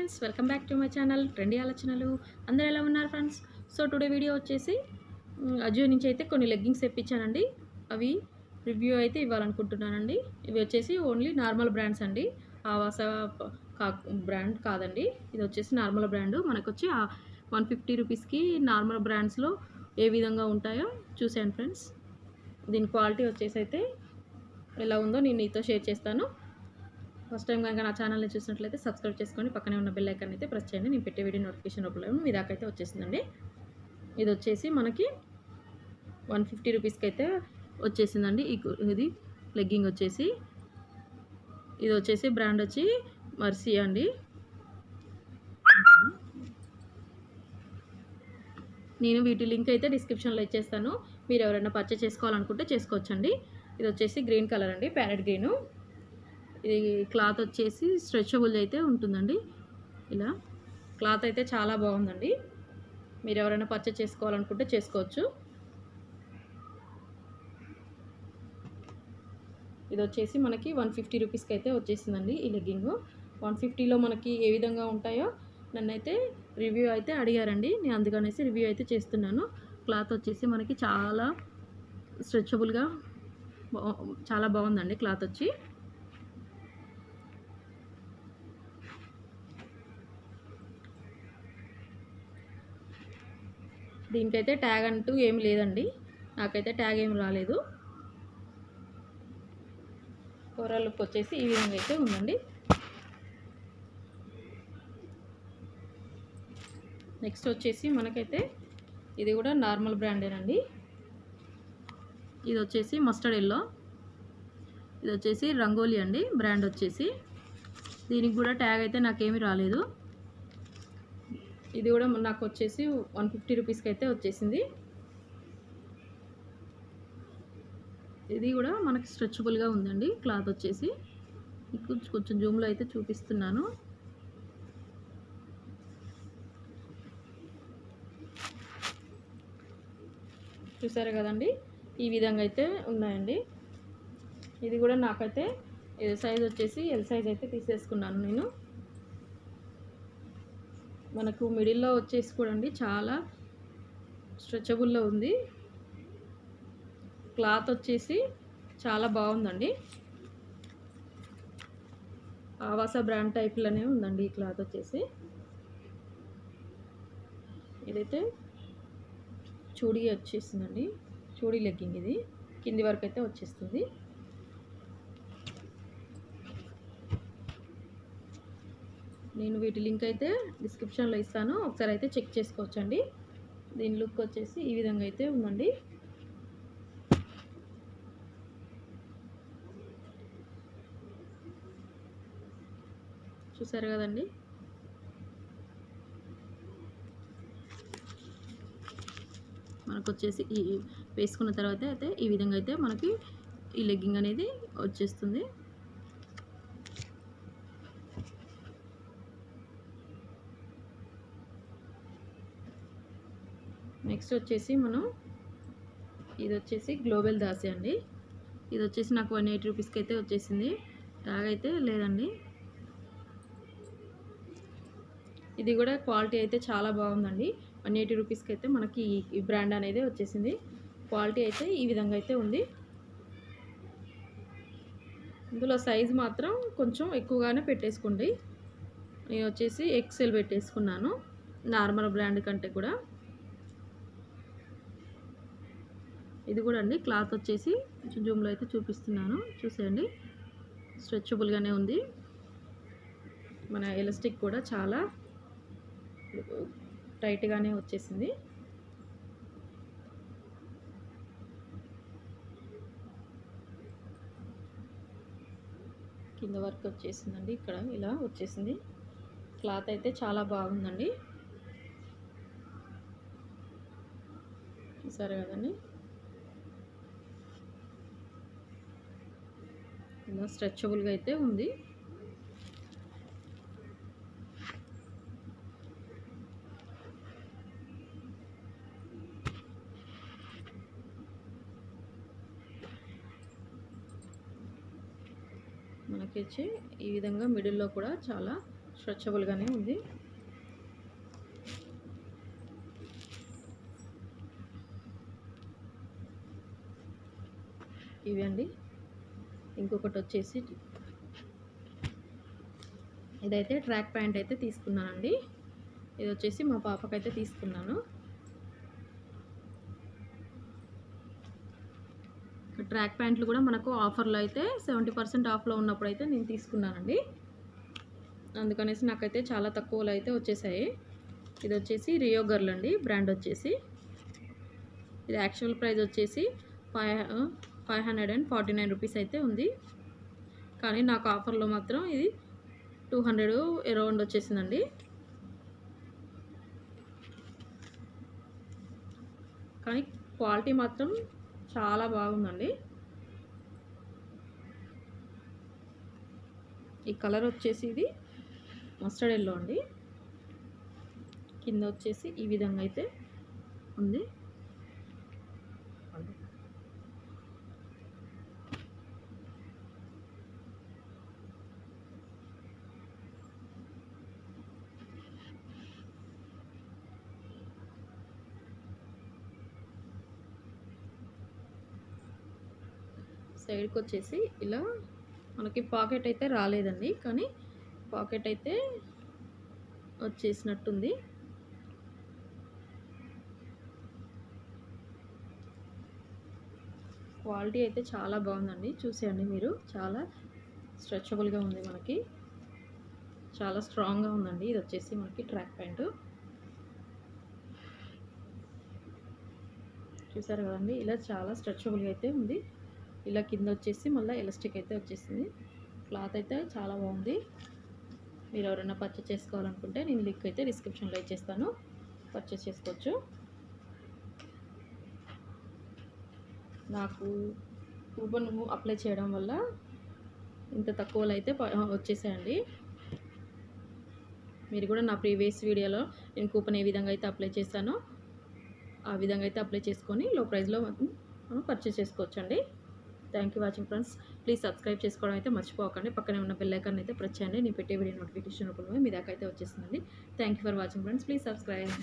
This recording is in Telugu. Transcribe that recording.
Friends, welcome back to my channel trendy ఆలోచనలు. అందరూ ఎలా ఉన్నారు ఫ్రెండ్స్? సో టుడే వీడియో వచ్చేసి అజియో నుంచి అయితే కొన్ని లెగ్గింగ్స్ తెప్పించానండి. అవి రివ్యూ అయితే ఇవ్వాలనుకుంటున్నానండి. ఇవి వచ్చేసి ఓన్లీ నార్మల్ బ్రాండ్స్ అండి. ఆవాసా బ్రాండ్ కాదండి. ఇది వచ్చేసి నార్మల్ బ్రాండ్. మనకు వచ్చి 150 రూపీస్కి నార్మల్ బ్రాండ్స్లో ఏ విధంగా ఉంటాయో చూసాను ఫ్రెండ్స్. దీని క్వాలిటీ వచ్చేసి అయితే ఎలా ఉందో నేను మీతో షేర్ చేస్తాను. ఫస్ట్ టైం కనుక నా ఛానల్ని చూసినట్లయితే సబ్స్క్రైబ్ చేసుకొని పక్కనే ఉన్న బెల్ ఐకాన్ అయితే ప్రెస్ చేయండి. నేను పెట్టే వీడియో నోటిఫికేషన్ రూపంలో మీ దాకా అయితే వచ్చేసిందండి. ఇది వచ్చేసి మనకి 150 రూపీస్కి అయితే వచ్చేసిందండి. ఇది లెగ్గింగ్ వచ్చేసి ఇది వచ్చేసి బ్రాండ్ వచ్చి మర్సీ అండి. నేను వీటి లింక్ అయితే డిస్క్రిప్షన్లో ఇచ్చేస్తాను. మీరు ఎవరైనా పర్చేస్ చేసుకోవాలనుకుంటే చేసుకోవచ్చండి. ఇది వచ్చేసి గ్రీన్ కలర్ అండి, ప్యారెట్ గ్రీను. ఇది క్లాత్ వచ్చేసి స్ట్రెచబుల్ అయితే ఉంటుందండి. ఇలా క్లాత్ అయితే చాలా బాగుందండి. మీరు ఎవరైనా పర్చేస్ చేసుకోవాలనుకుంటే చేసుకోవచ్చు. ఇది వచ్చేసి మనకి 150 రూపీస్కి అయితే వచ్చేసిందండి ఈ లెగ్గింగ్. 150లో మనకి ఏ విధంగా ఉంటాయో నన్నైతే రివ్యూ అయితే అడిగారండి. నేను అందుకనేసి రివ్యూ అయితే చేస్తున్నాను. క్లాత్ వచ్చేసి మనకి చాలా స్ట్రెచబుల్గా చాలా బాగుందండి క్లాత్ వచ్చి. దీనికైతే ట్యాగ్ అంటూ ఏం లేదండి. నాకైతే ట్యాగ్ ఏం రాలేదు. ఓవరాల్ లుక్ వచ్చేసి ఈ విధంగా అయితే ఉందండి. నెక్స్ట్ వచ్చేసి మనకైతే ఇది కూడా నార్మల్ బ్రాండేనండి. ఇది వచ్చేసి మస్టర్డ్ ఎల్లో. ఇది వచ్చేసి రంగోలీ అండి బ్రాండ్ వచ్చేసి. దీనికి కూడా ట్యాగ్ అయితే నాకేమీ రాలేదు. ఇది కూడా నాకు వచ్చేసి 150 రూపీస్కి అయితే వచ్చేసింది. ఇది కూడా మనకి స్ట్రెచబుల్గా ఉందండి క్లాత్ వచ్చేసి. కొంచెం జూమ్లో అయితే చూపిస్తున్నాను. చూసారు కదండి, ఈ విధంగా అయితే ఉన్నాయండి. ఇది కూడా నాకైతే సైజ్ వచ్చేసి ఎల్ సైజ్ అయితే తీసేసుకున్నాను నేను. మనకు మిడిల్లో వచ్చేసి కూడా అండి చాలా స్ట్రెచబుల్లో ఉంది. క్లాత్ వచ్చేసి చాలా బాగుందండి. ఆవాసా బ్రాండ్ టైప్లోనే ఉందండి ఈ క్లాత్ వచ్చేసి. ఇదైతే చూడీ వచ్చేసిందండి, చూడీ లెగ్గింగ్. ఇది కింది వరకు అయితే వచ్చేస్తుంది. నేను వీటి లింక్ అయితే డిస్క్రిప్షన్లో ఇస్తాను, ఒకసారి అయితే చెక్ చేసుకోవచ్చండి. దీని లుక్ వచ్చేసి ఈ విధంగా అయితే ఉందండి. చూసారు కదండి, మనకు వచ్చేసి ఈ వేసుకున్న తర్వాత అయితే ఈ విధంగా అయితే మనకి ఈ లెగ్గింగ్ అనేది వచ్చేస్తుంది. నెక్స్ట్ వచ్చేసి ఇది వచ్చేసి గ్లోబల్ దాసి అండి. ఇది వచ్చేసి నాకు 180 రూపీస్కి అయితే వచ్చేసింది. ట్యాగ్ అయితే లేదండి. ఇది కూడా క్వాలిటీ అయితే చాలా బాగుందండి. 180 రూపీస్కి అయితే మనకి ఈ బ్రాండ్ అనేది వచ్చేసింది. క్వాలిటీ అయితే ఈ విధంగా అయితే ఉంది. ఇందులో సైజు మాత్రం కొంచెం ఎక్కువగానే పెట్టేసుకోండి. నేను వచ్చేసి ఎక్సెల్ పెట్టేసుకున్నాను, నార్మల్ బ్రాండ్ కంటే కూడా. ఇది కూడా అండి క్లాత్ వచ్చేసి కొంచెం జూమ్లో అయితే చూపిస్తున్నాను, చూసేయండి. స్ట్రెచబుల్గానే ఉంది. మన ఎలాస్టిక్ కూడా చాలా టైట్గానే వచ్చేసింది. కింద వరకు వచ్చేసిందండి, ఇక్కడ ఇలా వచ్చేసింది. క్లాత్ అయితే చాలా బాగుందండి. సరే కదండి, ఇలా స్ట్రెచబుల్గా అయితే ఉంది. మనకి వచ్చి ఈ విధంగా మిడిల్లో కూడా చాలా స్ట్రెచబుల్గానే ఉంది. ఇవి అండి. ఇంకొకటి వచ్చేసి ఇదైతే ట్రాక్ ప్యాంట్ అయితే తీసుకున్నానండి. ఇది వచ్చేసి మా పాపకైతే తీసుకున్నాను. ట్రాక్ ప్యాంట్లు కూడా మనకు ఆఫర్లో అయితే 70% ఆఫ్లో ఉన్నప్పుడు అయితే నేను తీసుకున్నానండి. అందుకనేసి నాకైతే చాలా తక్కువలో అయితే వచ్చేసాయి. ఇది వచ్చేసి రియో గర్ల్ అండి బ్రాండ్ వచ్చేసి. ఇది యాక్చువల్ ప్రైస్ వచ్చేసి 549 రూపీస్ అయితే ఉంది. కానీ నాకు ఆఫర్లో మాత్రం ఇది 200 అరౌండ్ వచ్చేసిందండి. కానీ క్వాలిటీ మాత్రం చాలా బాగుందండి. ఈ కలర్ వచ్చేసి ఇది మస్టర్డ్ ఎల్లో అండి. కింద వచ్చేసి ఈ విధంగా అయితే ఉంది. సైడ్కి వచ్చేసి ఇలా మనకి పాకెట్ అయితే రాలేదండి, కానీ పాకెట్ అయితే వచ్చేసినట్టుంది. క్వాలిటీ అయితే చాలా బాగుందండి. చూసేయండి మీరు, చాలా స్ట్రెచబుల్గా ఉంది, మనకి చాలా స్ట్రాంగ్గా ఉందండి. ఇది వచ్చేసి మనకి ట్రాక్ ప్యాంటు చూసారు కదండి. ఇలా చాలా స్ట్రెచబుల్గా అయితే ఉంది. ఇలా కింద వచ్చేసి మళ్ళీ ఎలాస్టిక్ అయితే వచ్చేసింది. క్లాత్ అయితే చాలా బాగుంది. మీరు ఎవరైనా పర్చేస్ చేసుకోవాలనుకుంటే నేను లింక్ అయితే డిస్క్రిప్షన్లో ఇచ్చేస్తాను, పర్చేస్ చేసుకోవచ్చు. నాకు కూపన్ అప్లై చేయడం వల్ల ఇంత తక్కువలో అయితే వచ్చేసాయండి. మీరు కూడా నా ప్రీవియస్ వీడియోలో నేను కూపన్ ఏ విధంగా అయితే అప్లై చేశానో ఆ విధంగా అయితే అప్లై చేసుకొని లో ప్రైస్లో మనం పర్చేస్ చేసుకోవచ్చండి. Thank you watching friends. Please subscribe చేసుకోవడం అయితే మర్చిపోకండి. పక్కనే ఉన్న బెల్ ఐకాన్ అయితే ప్రెస్ చేయండి. నేను పెట్టే వీడియో నోటిఫికేషన్ రూపంలో మీ దాకా అయితే వచ్చేస్తుందండి. Thank you for watching friends. Please subscribe.